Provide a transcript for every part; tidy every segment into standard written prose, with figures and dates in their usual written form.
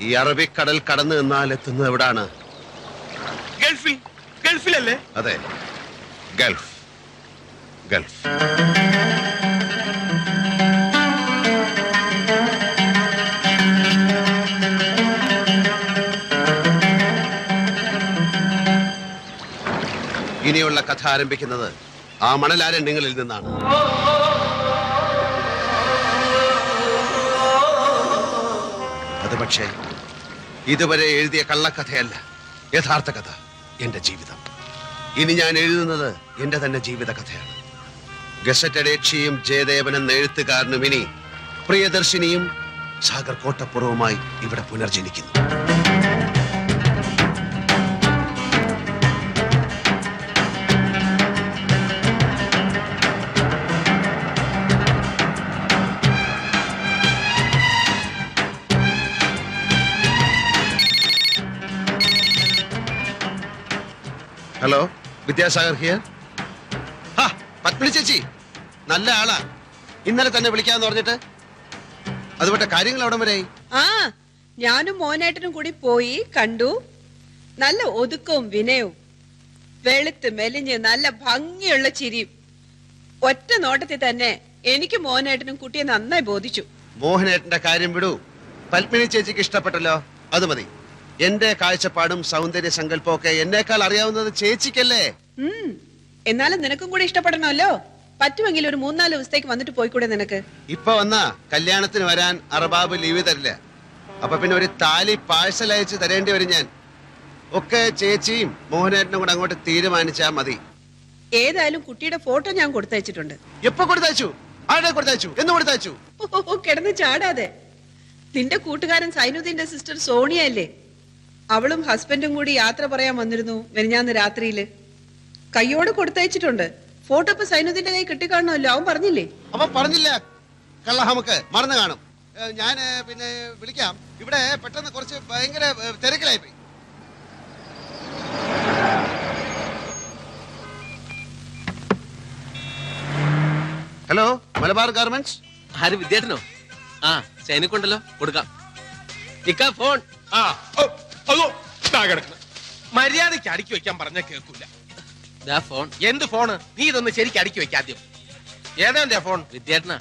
ഈ അറബിക്കടൽ കടന്നു നിന്നാൽ എത്തുന്നത് എവിടാണ്? ഗൾഫിലല്ലേ? അതെ, ഗൾഫ്. ഗൾഫ്. ഇനിയുള്ള കഥ ആരംഭിക്കുന്നത് ആ മണലാരണ്യങ്ങളിൽ നിന്നാണ്. അത് പക്ഷേ ഇതുവരെ എഴുതിയ കള്ളക്കഥയല്ല, യഥാർത്ഥ കഥ, എന്റെ ജീവിതം. ഇനി ഞാൻ എഴുതുന്നത് എന്റെ തന്നെ ജീവിത കഥയാണ്. ഗസറ്റഡ് യക്ഷിയും ജയദേവൻ എന്ന എഴുത്തുകാരനും ഇനി പ്രിയദർശിനിയും സാഗർ കോട്ടപ്പുറവുമായി ഇവിടെ പുനർജനിക്കുന്നു. Hello, Vidyasagar here. പത്മിനി ചേച്ചി നല്ല ആളാ. ഇന്നലെ തന്നെ വിളിക്കാന്ന് പറഞ്ഞിട്ട് അതുപോലെ കാര്യങ്ങൾ അവിടം വരെയായി. ഞാനും മോനേട്ടനും കൂടി പോയി കണ്ടു. നല്ല ഒതുക്കവും വിനയവും, വെളുത്ത് മെലിഞ്ഞ് നല്ല ഭംഗിയുള്ള ചിരിയും. ഒറ്റ നോട്ടത്തിൽ തന്നെ എനിക്ക് മോനേട്ടനും കുട്ടിയെ നന്നായി ബോധിച്ചു. മോഹനേട്ടന്റെ കാര്യം വിടൂ. പത്മിനി ചേച്ചിക്ക് ഇഷ്ടപ്പെട്ടല്ലോ, അത് മതി. എന്റെ കാഴ്ചപ്പാടും സൗന്ദര്യ സങ്കല്പവും ഒക്കെ എന്നേക്കാൾ അറിയാവുന്നത് ചേച്ചിക്കല്ലേ. എന്നാലും നിനക്കും കൂടി ഇഷ്ടപ്പെടണമല്ലോ. പറ്റുമെങ്കിൽ ഒരു 3-4 ദിവസത്തേക്ക് വന്നിട്ട് പോയിക്കൂടെ നിനക്ക്? ഇപ്പൊ വന്നാ കല്യാണത്തിന് വരാൻ അറബാബ് ലീവ് തരില്ല. അപ്പൊ പിന്നെ ഒരു താലി പാഴ്സൽ അയച്ച് തരേണ്ടി വരും ഞാൻ. ഒക്കെ ചേച്ചിയും മോഹനേട്ടനും കൂടെ അങ്ങോട്ട് തീരുമാനിച്ചാ മതി. ഏതായാലും കുട്ടിയുടെ ഫോട്ടോ ഞാൻ കൊടുത്തയച്ചിട്ടുണ്ട്. എപ്പോ കൊടുത്തയച്ചു? ആരുടെ കൊടുത്തയച്ചു? എന്ന് കൊടുത്തയച്ചു? കിടന്ന് ചാടാതെ. നിന്റെ കൂട്ടുകാരൻ സൈനുദ്ദീന്റെ സിസ്റ്റർ സോണിയ അല്ലേ? അവളും ഹസ്ബൻഡും കൂടി യാത്ര പറയാൻ വന്നിരുന്നു മെനിഞ്ഞാന്ന് രാത്രിയില്. കയ്യോട് കൊടുത്തയച്ചിട്ടുണ്ട്. ഫോട്ടോ ഇപ്പൊ സൈനുദ്ദീന്റെ കൈ കിട്ടിക്കാണല്ലോ. അവൻ പറഞ്ഞില്ലേ? അവൻ പറഞ്ഞില്ല. കള്ള നമുക്ക് മറന്നു കാണും. ഞാൻ പിന്നെ വിളിക്കാം. ഇവിടെ പെട്ടെന്ന് കുറച്ച് ഭയങ്കര തിരക്കിലായിപ്പോയി. Hello, Malabar garments. ആര്? വിദ്യാർത്ഥനോ? സൈനിക്കുണ്ടല്ലോ, കൊടുക്കാം. ഫോൺ മര്യാദക്ക് അടുക്കി വെക്കാൻ പറഞ്ഞ കേൾക്കൂല. ഫോൺ എന്ത് ഫോണ്? നീ ഇതൊന്ന് ശരിക്കും അടുക്കി വെക്ക ആദ്യം. ഏതാ ഫോൺ? വിദ്യാർത്ഥന.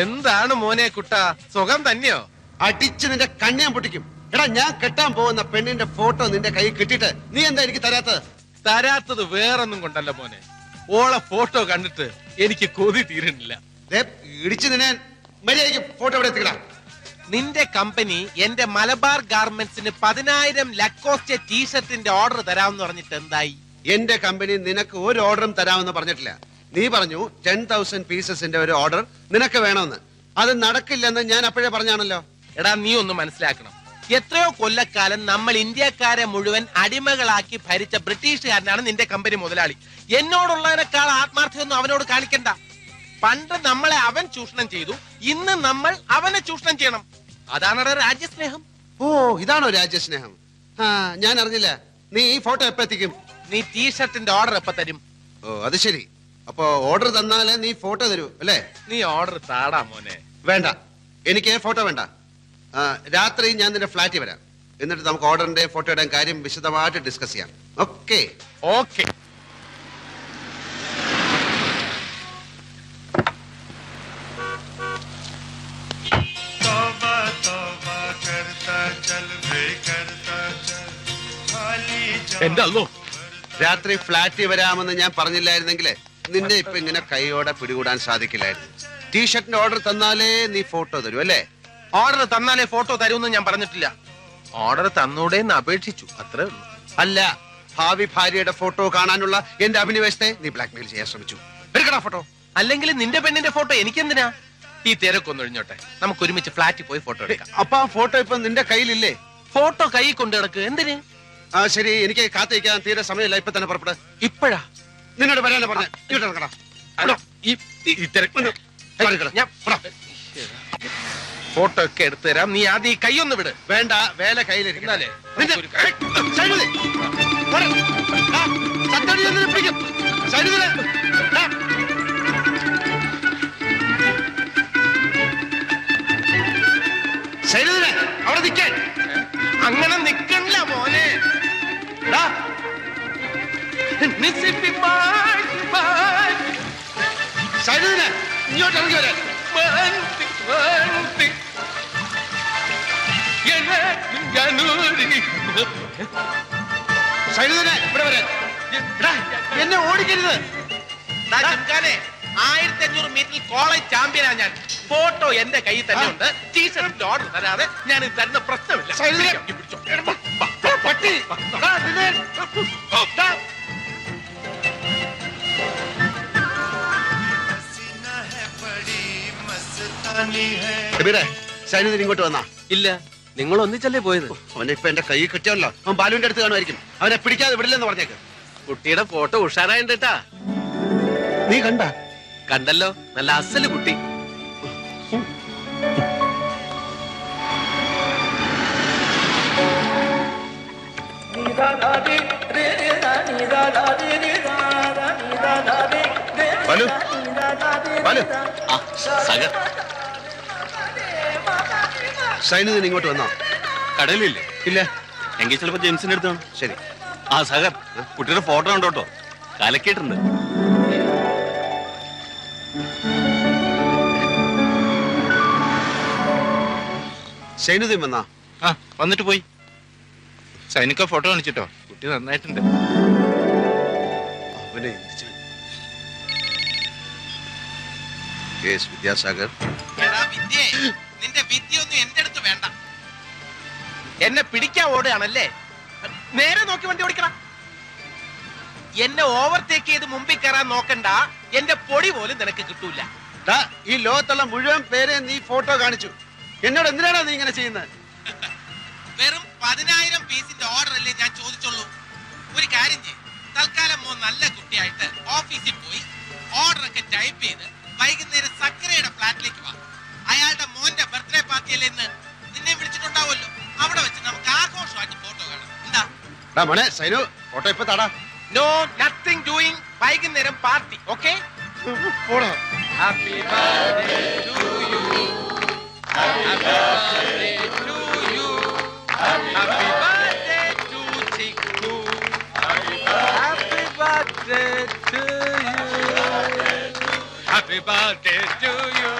എന്താണ് മോനെ കുട്ട, സുഖം തന്നെയോ? അടിച്ച് നിന്റെ കണ്ണിയാൻ പൊട്ടിക്കും. എടാ, ഞാൻ കെട്ടാൻ പോകുന്ന പെണ്ണിന്റെ ഫോട്ടോ നിന്റെ കൈ കിട്ടിയിട്ട് നീ എന്താ എനിക്ക് തരാത്തത് വേറൊന്നും കൊണ്ടല്ല മോനെ. ഓളെ ഫോട്ടോ കണ്ടിട്ട് എനിക്ക് കൊതി തീരുന്നില്ല. ഇടിച്ചു നിന്നെ മര്യാദയ്ക്ക് ഫോട്ടോ ഇവിടെ എത്തിക്കടാ. നിന്റെ കമ്പനി എന്റെ മലബാർ ഗാർമെന്റ്സിന് 10,000 ലക്കോസ്റ്റ് ടീഷർട്ടിന്റെ ഓർഡർ തരാമെന്ന് പറഞ്ഞിട്ട് എന്തായി? എന്റെ കമ്പനി നിനക്ക് ഒരു ഓർഡറും തരാമെന്ന് പറഞ്ഞിട്ടില്ല. നീ പറഞ്ഞു 10,000 പീസസിന്റെ ഒരു ഓർഡർ നിനക്ക് വേണമെന്ന്. അത് നടക്കില്ലെന്ന് ഞാൻ അപ്പോഴേ പറഞ്ഞാണല്ലോ. എടാ, നീ ഒന്ന് മനസ്സിലാക്കണം. എത്രയോ കൊല്ലക്കാലം നമ്മൾ ഇന്ത്യക്കാരെ മുഴുവൻ അടിമകളാക്കി ഭരിച്ച ബ്രിട്ടീഷുകാരനാണ് നിന്റെ കമ്പനി മുതലാളി. എന്നോടുള്ളതിനേക്കാൾ ആത്മാർത്ഥ്യമൊന്നും അവനോട് കാണിക്കണ്ട. പണ്ട് നമ്മളെ അവൻ ചൂഷണം ചെയ്തു, ഇന്ന് നമ്മൾ അവനെ ചൂഷണം ചെയ്യണം. അതാണ് രാജ്യസ്നേഹം. ഓ, ഇതാണോ രാജ്യസ്നേഹം? ഞാൻ അറിഞ്ഞില്ല. നീ ഈ ഫോട്ടോ എപ്പോ എത്തിക്കും? നീ ടീഷർട്ടിന്റെ ഓർഡർ എപ്പോ തരും? ഓ, അത് ശരി. അപ്പൊ ഓർഡർ തന്നാലേ നീ ഫോട്ടോ തരൂ അല്ലേ? നീ ഓർഡർ താടാ മോനെ. വേണ്ട, എനിക്ക് ഫോട്ടോ വേണ്ട. രാത്രി ഞാൻ നിന്റെ ഫ്ലാറ്റിൽ വരാം. എന്നിട്ട് നമുക്ക് ഓർഡറിന്റെ ഫോട്ടോയുടെ കാര്യം വിശദമായിട്ട് ഡിസ്കസ് ചെയ്യാം. ഓക്കെ? ഓക്കെ. എന്റെ അല്ലോ, രാത്രി ഫ്ലാറ്റിൽ വരാമെന്ന് ഞാൻ പറഞ്ഞില്ലായിരുന്നെങ്കിലേ നിന്നെ ഇപ്പൊ ഇങ്ങനെ കൈയോടെ പിടികൂടാൻ സാധിക്കില്ലായിരുന്നു. ടീഷർട്ടിന്റെ ഓർഡർ തന്നാലേ നീ ഫോട്ടോ തരൂ അല്ലേ? ഓർഡർ തന്നാലേ ഫോട്ടോ തരൂന്ന് ഞാൻ പറഞ്ഞിട്ടില്ല. ഓർഡർ തന്നൂടേന്ന് അപേക്ഷിച്ചു, അത്രേ ഉള്ളൂ. അല്ല, ഭാവി ഭാര്യയുടെ ഫോട്ടോ കാണാനുള്ള എന്റെ അഭിനിവേശത്തെ നീ ബ്ലാക്ക്മെയിൽ ചെയ്യാൻ ശ്രമിച്ചു. എടുക്കടാ ഫോട്ടോ. അല്ലെങ്കിൽ നിന്റെ പെണ്ണിന്റെ ഫോട്ടോ എനിക്കെന്തിനാ? ഈ തിരക്കൊന്നൊഴിഞ്ഞോട്ടെ, നമുക്ക് ഒരുമിച്ച് ഫ്ലാറ്റിൽ പോയി ഫോട്ടോ എടുക്കാം. അപ്പൊ ആ ഫോട്ടോ ഇപ്പൊ നിന്റെ കയ്യിലില്ലേ? ഫോട്ടോ കൈ കൊണ്ട് കിടക്ക്. എന്തിന്? ശരി, എനിക്ക് കാത്തിരിക്കാൻ തീരെ സമയമില്ല. ഇപ്പൊ തന്നെ പുറപ്പെടാ. ഇപ്പഴാ? നിന്നോട് പറയാനാ പറഞ്ഞ. ഫോട്ടോ ഒക്കെ എടുത്തു തരാം. നീ ആദ്യം ഈ കൈയൊന്ന് വിട്. വേണ്ട, വേല കയ്യിലിരിക്കണല്ലേ. സൈനുദിനെ അവിടെ നിൽക്കാൻ. അങ്ങനെ നിക്കണില്ല മോനെ. സൈനുദിനെ ഇങ്ങോട്ട് ഇറങ്ങി വരാൻ. സൈനുദിനെ ഇവിടെ വരാൻ. എന്നെ ഓടിക്കരുത്. 1500 മീറ്ററിൽ കോളേജ് ചാമ്പ്യനാ ഞാൻ. ഫോട്ടോ എന്റെ കയ്യിൽ തന്നെ ഉണ്ട്. ടീഷർട്ടിന്റെ ഓർഡർ തരാതെ ഞാൻ ഇത് തരുന്ന പ്രശ്നമില്ല. പട്ടി സൈനുദിന് ഇങ്ങോട്ട് വന്നാ? ഇല്ല, നിങ്ങൾ ഒന്നിച്ചല്ലേ പോയത്? അവനെ ഇപ്പൊ എന്റെ കൈ കിട്ടിയല്ലോ. അവൻ ബാലുവിന്റെ അടുത്ത് കാണുമായിരിക്കും. അവനെ പിടിക്കാതെ വിടില്ലെന്ന് പറഞ്ഞേക്ക്. കുട്ടിയുടെ ഫോട്ടോ ഉഷാറായിട്ടാ. നീ കണ്ട? കണ്ടല്ലോ, നല്ല അസല് കുട്ടി. ബാലു, ബാലു. സൈനുദിന് ഇങ്ങോട്ട് വന്നോ? കടയിലില്ലേ? ഇല്ല. എങ്കിൽ ചിലപ്പോ ജെയിംസിന്റെ അടുത്താണ്. ശരി. ആ സഹർ, കുട്ടിയുടെ ഫോട്ടോ ഉണ്ടോട്ടോ, കലക്കിയിട്ടുണ്ട്. സൈനുദ്ദീൻ വന്നാ? ആ, വന്നിട്ട് പോയി. സൈനിക ഫോട്ടോ കാണിച്ചിട്ടോ, കുട്ടി നന്നായിട്ടുണ്ട്. അവനെ വിദ്യാസാഗർ. നിന്റെ വിദ്യയൊന്നും എന്റെ അടുത്ത് വേണ്ട. എന്നെ പിടിക്കാൻ ഓടുകയാണല്ലേ? നേരെ നോക്കി വണ്ടി ഓടിക്കണം. എന്നെ ഓവർടേക്ക് ചെയ്ത് മുമ്പിൽ കയറാൻ നോക്കണ്ട. എന്റെ പൊടി പോലും നിനക്ക് കിട്ടൂല. ഈ ലോകത്തുള്ള മുഴുവൻ പേരെ നീ ഫോട്ടോ കാണിച്ചു. എന്നോട് എന്തിനാണ് നീ ഇങ്ങനെ ചെയ്യുന്നത്? വെറും 10,000 പീസിന്റെ ഓർഡർ അല്ലേ ഞാൻ ചോദിച്ചുള്ളൂ. ഒരു കാര്യം ചെയ്യും, തൽക്കാലം മോൻ നല്ല കുട്ടിയായിട്ട് ഓഫീസിൽ പോയി ഓർഡർ ഒക്കെ ടൈപ്പ് ചെയ്ത് വൈകുന്നേരം സക്കരയുടെ ഫ്ലാറ്റിലേക്ക് വാ. അയാളുടെ മോന്റെ ബർത്ത്ഡേ പാർട്ടിയല്ലേ ഇന്ന്. നിന്നെ വിളിച്ചിട്ടുണ്ടാവുമല്ലോ. അവിടെ വെച്ച് നമുക്ക് ആഘോഷമായിട്ട് ഫോട്ടോ കാണാം. എന്താ മോനെ സൈനു, ഫോട്ടോ ഇപ്പൊ താടാ. No nothing doing. വൈകുന്നേരം party. Okay? Happy birthday to you. Happy birthday to you. Happy birthday to Chikku. Happy birthday to you. Happy birthday to you.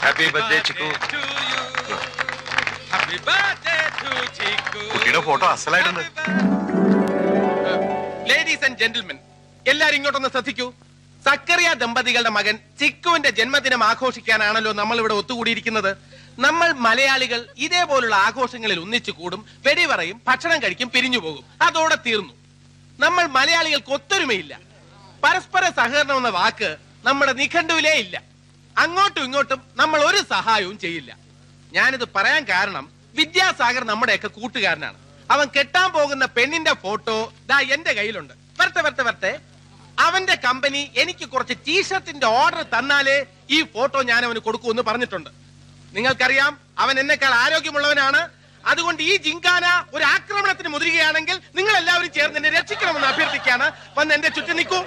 Happy birthday Chikku. Happy birthday to Chikku. കുട്ടിയുടെ photo അസലായിട്ടുണ്ട്. Ladies and gentlemen, എല്ലാരും ഇങ്ങോട്ടൊന്ന് ശ്രദ്ധിക്കൂ. സക്കറിയ ദമ്പതികളുടെ മകൻ ചിക്കുവിന്റെ ജന്മദിനം ആഘോഷിക്കാനാണല്ലോ നമ്മൾ ഇവിടെ ഒത്തുകൂടിയിരിക്കുന്നത്. നമ്മൾ മലയാളികൾ ഇതേപോലുള്ള ആഘോഷങ്ങളിൽ ഒന്നിച്ചു കൂടും, വെടിപറയും, ഭക്ഷണം കഴിക്കും, പിരിഞ്ഞു പോകും. അതോടെ തീർന്നു. നമ്മൾ മലയാളികൾക്ക് ഒത്തൊരുമയില്ല. പരസ്പര സഹകരണം എന്ന വാക്ക് നമ്മുടെ നിഘണ്ടുവിലേ ഇല്ല. അങ്ങോട്ടും ഇങ്ങോട്ടും നമ്മൾ ഒരു സഹായവും ചെയ്യില്ല. ഞാനിത് പറയാൻ കാരണം, വിദ്യാസാഗർ നമ്മുടെയൊക്കെ കൂട്ടുകാരനാണ്. അവൻ കെട്ടാൻ പോകുന്ന പെണ്ണിന്റെ ഫോട്ടോ ദാ എന്റെ കയ്യിലുണ്ട്. വരട്ടെ. അവന്റെ കമ്പനി എനിക്ക് കുറച്ച് ടീഷർട്ടിന്റെ ഓർഡർ തന്നാലേ ഈ ഫോട്ടോ ഞാൻ അവന് കൊടുക്കൂന്ന് പറഞ്ഞിട്ടുണ്ട്. നിങ്ങൾക്കറിയാം, അവൻ എന്നെക്കാൾ ആരോഗ്യമുള്ളവനാണ്. അതുകൊണ്ട് ഈ ജിങ്കാന ഒരു ആക്രമണത്തിന് മുതിരുകയാണെങ്കിൽ നിങ്ങൾ എല്ലാവരും ചേർന്ന് എന്നെ രക്ഷിക്കണമെന്ന് അഭ്യർത്ഥിക്കാണ്. വന്ന് എന്റെ ചുറ്റും നിൽക്കൂ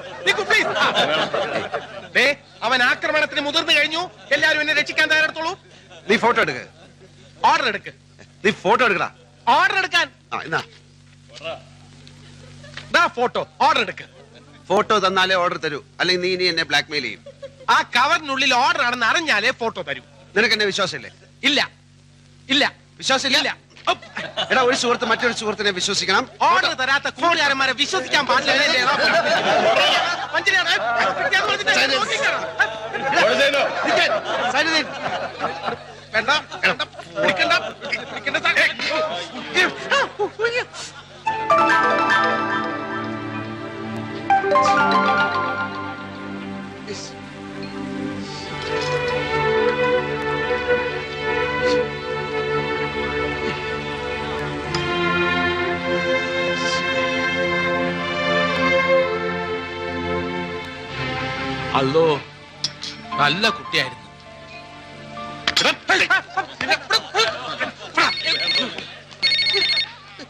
പ്ലീസ്. അവൻ ആക്രമണത്തിന് മുതിർന്നു കഴിഞ്ഞു. എല്ലാവരും എന്നെ രക്ഷിക്കാൻ തയ്യാറെടുത്തോളൂ. നീ ഫോട്ടോ എടുക്ക. ഓർഡർ എടുക്ക്. നീ ഫോട്ടോ എടുക്കടാ. ഓർഡർ എടുക്കാൻ. ഫോട്ടോ ഓർഡർ എടുക്ക്. ഫോട്ടോ തന്നാലേ ഓർഡർ തരൂ, അല്ലെങ്കിൽ നീ ഇനി എന്നെ ബ്ലാക്ക്മെയിൽ ചെയ്യും. ആ കവറിനുള്ളിൽ ഓർഡർ ആണെന്ന് അറിഞ്ഞാലേ ഫോട്ടോ തരൂ. നിനക്ക് എന്നെ വിശ്വാസമില്ലേ? ഇല്ല. വിശ്വാസമില്ല? എടാ, ഒരു സുഹൃത്ത് മറ്റൊരു സുഹൃത്തിനെ വിശ്വസിക്കണം. ഓർഡർ തരാത്ത കൂട്ടുകാരന്മാരെ വിശ്വസിക്കാൻ പാടില്ല. അല്ലോ, നല്ല കുട്ടിയായിരുന്നു.